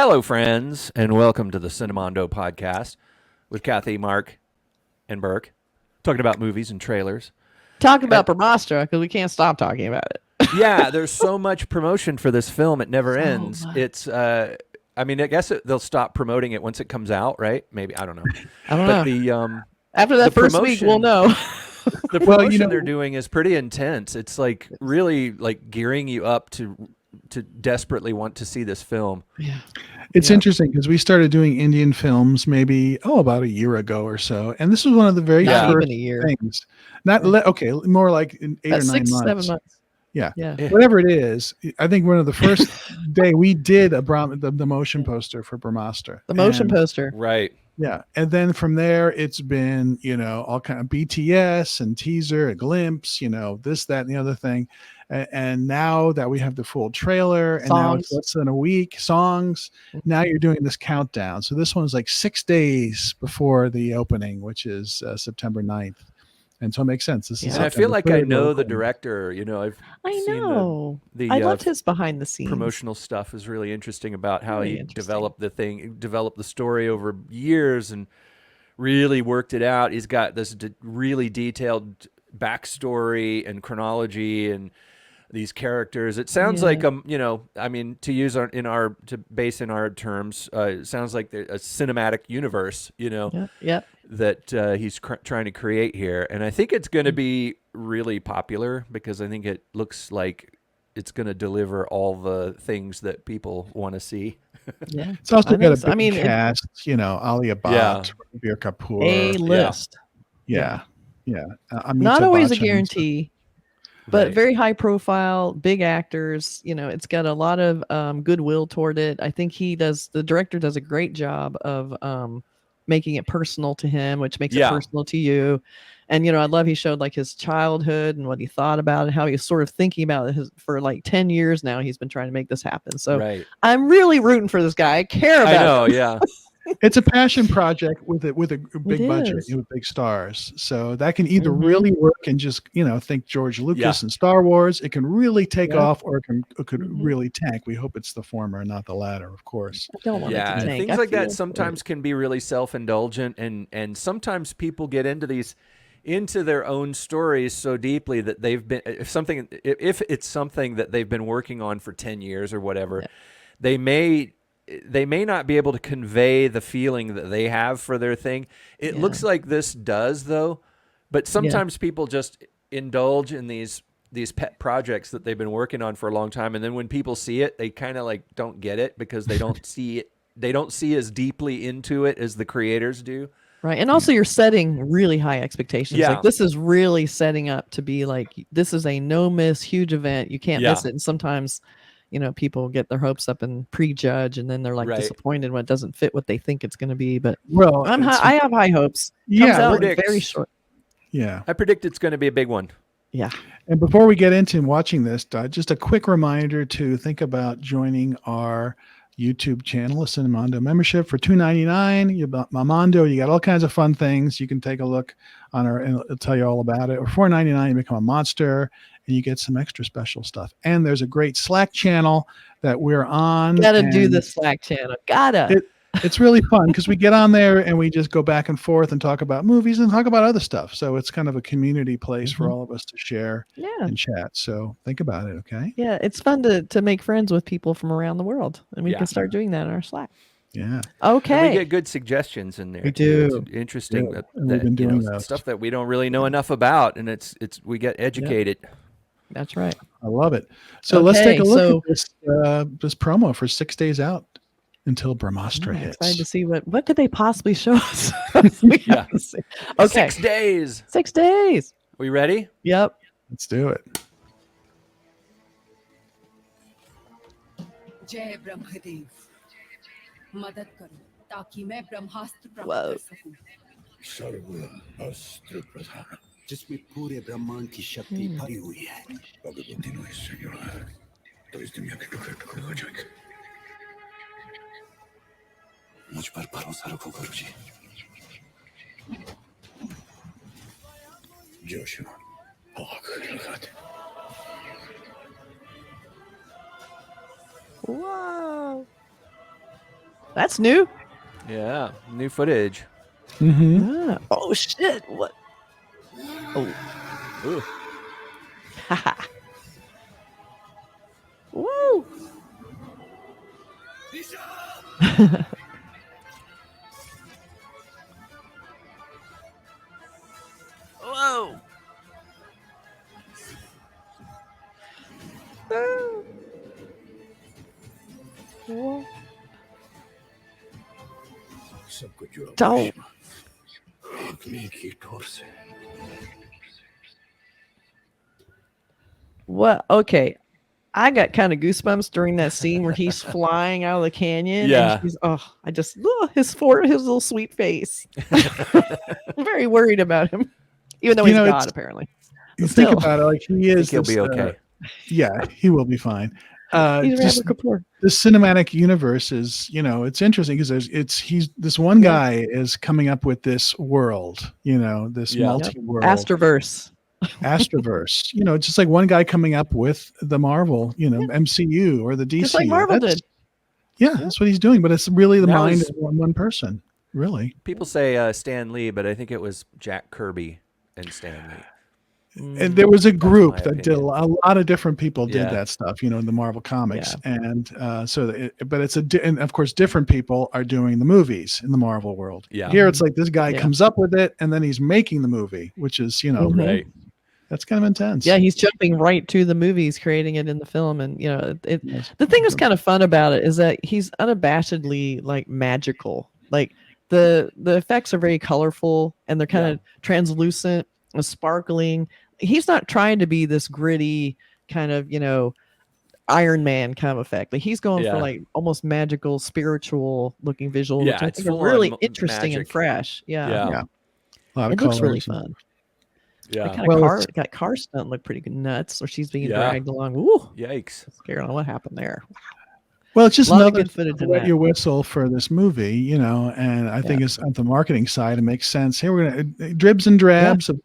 Hello, friends, and welcome to the Cinemondo podcast with Kathy, Mark, and Burk, talking about movies and trailers. Talking about BRAHMÄSTRA because we can't stop talking about it. Yeah, there's so much promotion for this film; it never ends. Much. It's, I guess they'll stop promoting it once it comes out, right? Maybe I don't know. I don't know. The After that first week, we'll know. The promotion they're doing is pretty intense. It's like really like gearing you up to desperately want to see this film. Yeah. It's interesting because we started doing Indian films maybe about a year ago or so, and this was one of the very first things. More like in 8 or 9 months. 7 months. Yeah, whatever it is. I think one of the first day we did the motion poster for BRAHMÄSTRA. The motion poster, right? Yeah, and then from there it's been all kind of BTS and teaser, a glimpse, this, that, and the other thing, and now that we have the full trailer, and now it's less than a week, songs. Now you're doing this countdown. So this one's like 6 days before the opening, which is September 9th. And so it makes sense. This is I feel like I know the director. I know. I loved his behind the scenes promotional stuff. Is really interesting about how he developed the story over years, and really worked it out. He's got this really detailed backstory and chronology and these characters. It sounds like to use to base in our terms, it sounds like a cinematic universe. That he's trying to create here, and I think it's going to be really popular because I think it looks like it's going to deliver all the things that people want to see. Yeah, it's also got a big cast. Alia, Ranbir Kapoor, A-list. Yeah. Not always a guarantee. But very high profile, big actors. It's got a lot of goodwill toward it. I think the director does a great job of making it personal to him, which makes it personal to you. And, I love he showed like his childhood and what he thought about it, how he was sort of thinking about it for like 10 years now. He's been trying to make this happen. So I'm really rooting for this guy. I care about him. Yeah. It's a passion project with a big budget with big stars. So that can either really work and just, think George Lucas and Star Wars. It can really take off, or it could really tank. We hope it's the former, not the latter, of course. I don't want it to tank. Things like that sometimes can be really self-indulgent, and sometimes people get into their own stories so deeply that they've been if it's something that they've been working on for 10 years or whatever, they may not be able to convey the feeling that they have for their thing. It looks like this does, though, but sometimes people just indulge in these pet projects that they've been working on for a long time, and then when people see it, they kind of like don't get it because they don't see it. They don't see as deeply into it as the creators do. Right. And also you're setting really high expectations. Yeah. Like this is really setting up to be like, this is a no miss huge event. You can't miss it. And sometimes, people get their hopes up and prejudge, and then they're like disappointed when it doesn't fit what they think it's going to be. But I have high hopes. Comes out very short. Yeah. I predict it's going to be a big one. Yeah. And before we get into watching this, just a quick reminder to think about joining our YouTube channel, a Cinemondo membership for $2.99. You got Mondo, you got all kinds of fun things. You can take a look on and it'll tell you all about it. Or $4.99, you become a monster and you get some extra special stuff. And there's a great Slack channel that we're on. Gotta do the Slack channel. It's really fun because we get on there and we just go back and forth and talk about movies and talk about other stuff. So it's kind of a community place for all of us to share and chat. So think about it, okay? Yeah, it's fun to make friends with people from around the world. And we can start doing that in our Slack. Yeah. Okay. And we get good suggestions in there. We do. It's interesting that we've been doing stuff that we don't really know enough about, and we get educated. Yeah. That's right. I love it. So let's take a look at this promo for 6 days out until BRAHMÄSTRA hits. Excited to see what could they possibly show us. Okay. 6 days. 6 days. We ready? Yep. Let's do it. जय ब्रह्मदेव मदद करो ताकि मैं ब्रह्मास्त्र प्राप्त कर सकूं सर्व अस्त्र प्रधान जिसमें पूरे ब्रह्मांड की शक्ति भरी हुई है अगर वो तीनों हिस्से जुड़ा है तो इस दुनिया के टुकड़े टुकड़े हो जाएंगे मुझ पर भरोसा रखो गुरुजी जोशिमा आग लगा दे Wow. That's new. Yeah, new footage. Mm-hmm. Oh shit! What? Oh. Ooh. Woo! Whoa! Whoa. सबको जो Don't. आदमी की ठोर से What? Okay. I got kind of goosebumps during that scene where he's flying out of the canyon. Yeah. And she's, I just, his little sweet face. I'm very worried about him, even though he's God, apparently. You But think still. about it, like he is. He'll be okay. Yeah, he will be fine. He's Just Ranbir Kapoor. the cinematic universe is, it's interesting because he's this one guy is coming up with this world, this multi-world Astroverse. Astroverse. Just like one guy coming up with the Marvel, MCU or the DC. Just like Marvel did. Yeah, that's what he's doing. But it's really the That mind was- of one person, really. People say Stan Lee, but I think it was Jack Kirby and Stan Lee. And there was a group my that did a opinion. lot of different people did Yeah. that stuff, in the Marvel comics, and but it's and of course different people are doing the movies in the Marvel world. Yeah. Here it's like this guy Yeah. comes up with it, and then he's making the movie, which is Right. that's kind of intense. Yeah, he's jumping right to the movies, creating it in the film, and Yes. the thing that's kind of fun about it is that he's unabashedly like magical. Like the effects are very colorful and they're kind of translucent and sparkling. He's not trying to be this gritty kind of Iron Man kind of effect. Like he's going for like almost magical, spiritual looking visual, Yeah, which I it's think are full on really interesting and magic. fresh. Yeah, Yeah. A lot of it looks really colors. fun. Yeah. That kind Well, of car stunt looked pretty good. Nuts, or she's being Yeah. dragged along. Woo! Yikes. Scared on what happened there. Well, it's just A lot of another good footage in wet that. your whistle for this movie, and I think it's at the marketing side. It makes sense. Here we're gonna dribs and drabs of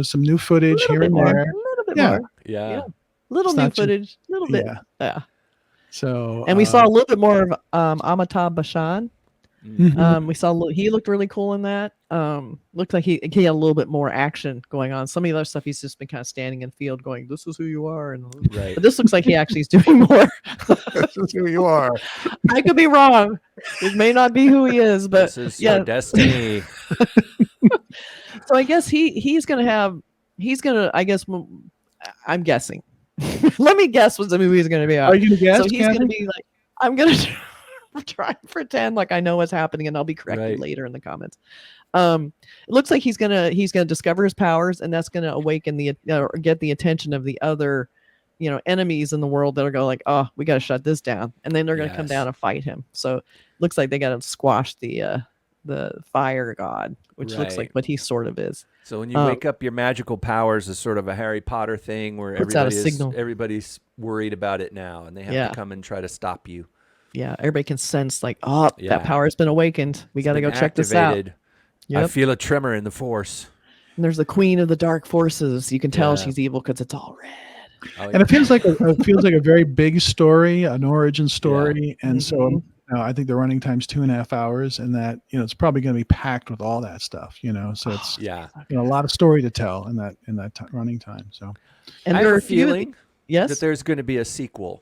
some new footage Little here bit and more. there. A little bit Yeah. more. Yeah. Little It's new not just- footage. Little bit. Yeah. Yeah. So And we saw a little bit more of Amitabh Bachchan. mhm. We saw he looked really cool in that. Looked like he had a little bit more action going on. Some of the other stuff he's just been kind of standing in field going, "This is who you are," and Right. but this looks like he actually is doing more. This is who you are. I could be wrong. It may not be who he is, but This is yeah. your destiny. So I guess he's gonna I guess I'm guessing. Let me guess what the movie is gonna be about. Are you gonna guess? So he's Kathy? gonna be like, I'm gonna try and pretend like I know what's happening, and I'll be corrected Right. later in the comments. It looks like he's gonna discover his powers, and that's gonna awaken or get the attention of the other, enemies in the world that are going like, oh, we got to shut this down, and then they're gonna come Yes. down and fight him. So looks like they got to squash the fire god, which looks like Right. what he sort of is. So when you wake up, your magical powers is sort of a Harry Potter thing where Puts out a signal. everybody's worried about it now, and they have Yeah. to come and try to stop you. Yeah, everybody can sense like, oh, Yeah. that power has been awakened. We got to go Been check this out. activated. I Yep. feel a tremor in the force. And there's the queen of the dark forces. You can tell Yeah. she's evil because it's all red. Oh, And it feels like a very big story, an origin story, and Mm-hmm. so I think the running time's 2.5 hours, and that it's probably going to be packed with all that stuff. So it's yeah. a lot of story to tell in that running time. So And I there have are a feeling yes, that there's going to be a sequel.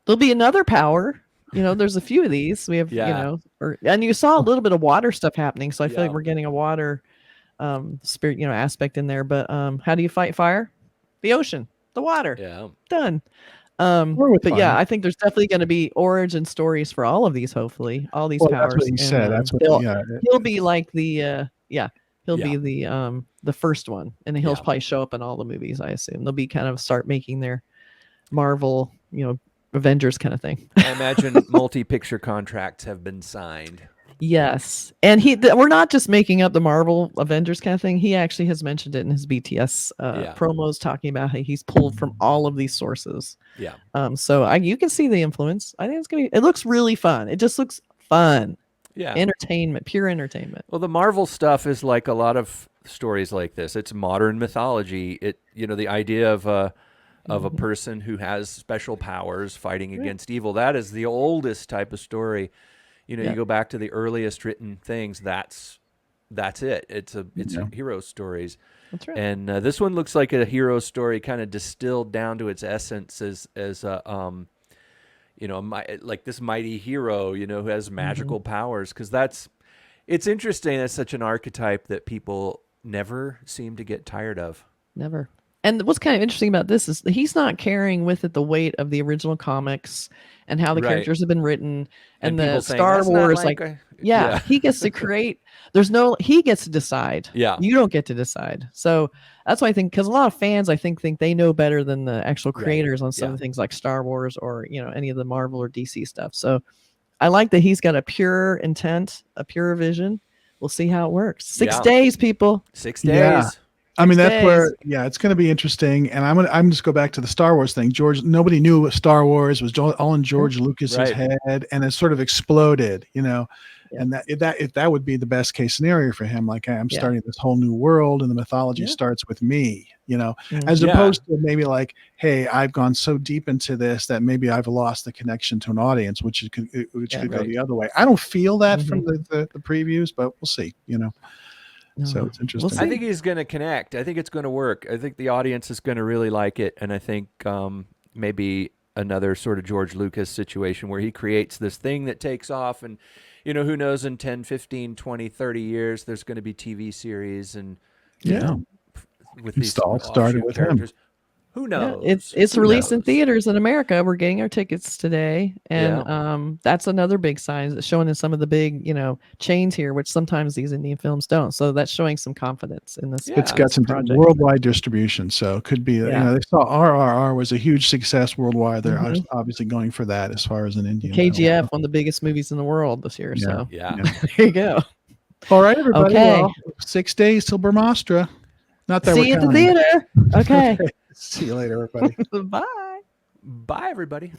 there'll be another power. There's a few of these. We have, Yeah. and you saw a little bit of water stuff happening. So I feel like Yeah. we're getting a water spirit, aspect in there. But how do you fight fire? The ocean, the water. Yeah. Done. Or with But yeah, fire. I think there's definitely going to be origin stories for all of these. Hopefully, all these Well, powers. that's what he said. That's what. He'll be like the he'll Yeah. be the first one, and he'll Yeah. probably show up in all the movies. I assume they'll be kind of start making their Marvel, Avengers kind of thing. I imagine multi-picture contracts have been signed. Yes, and we're not just making up the Marvel Avengers kind of thing. He actually has mentioned it in his BTS Yeah. promos, talking about how he's pulled from all of these sources. Yeah. So you can see the influence. I think it looks really fun. It just looks fun, Yeah. entertainment, pure entertainment. Well, the Marvel stuff is like a lot of stories like this. It's modern mythology. The idea of of a person who has special powers fighting against evil. That is the oldest type of story. You know, you go back to the earliest written things. That's it. It's hero stories. That's right. And this one looks like a hero story, kind of distilled down to its essence as you know, like this mighty hero, you know, who has magical powers. Because it's interesting. That's such an archetype that people never seem to get tired of. Never. And what's kind of interesting about this is he's not carrying with it the weight of the original comics and how the characters have been written and the Star Wars. He gets to create. He gets to decide. Yeah. You don't get to decide. So that's why I think, because a lot of fans, I think they know better than the actual creators on some things like Star Wars or, you know, any of the Marvel or DC stuff. So I like that he's got a pure intent, a pure vision. We'll see how it works. 6 days, people. 6 days. Yeah. I mean, that's where, it's going to be interesting. And I'm just go back to the Star Wars thing. Nobody knew what Star Wars was, all in George Lucas's head, and it sort of exploded, you know. And that would be the best case scenario for him. Like, I'm starting this whole new world, and the mythology starts with me, you know, as opposed to maybe like, hey, I've gone so deep into this that maybe I've lost the connection to an audience, which could go the other way. I don't feel that from the previews, but we'll see, you know. So it's interesting. I think he's going to connect. I think it's going to work. I think the audience is going to really like it. And I think maybe another sort of George Lucas situation where he creates this thing that takes off. And, you know, who knows, in 10, 15, 20, 30 years, there's going to be TV series. And, you know, with these all started with characters. him. Who knows? It's released in theaters in America. We're getting our tickets today, and that's another big sign. It's showing in some of the big, you know, chains here, which sometimes these Indian films don't. So that's showing some confidence in this. It's got some worldwide distribution, so it could be. You know, they saw RRR was a huge success worldwide. They're obviously going for that as far as an Indian. KGF, one of the biggest movies in the world this year. So there you go. All right, everybody. Okay. Well, 6 days till BRAHMASTRA. Not that See you at the theater. Okay. See you later, everybody. Bye. Bye, everybody.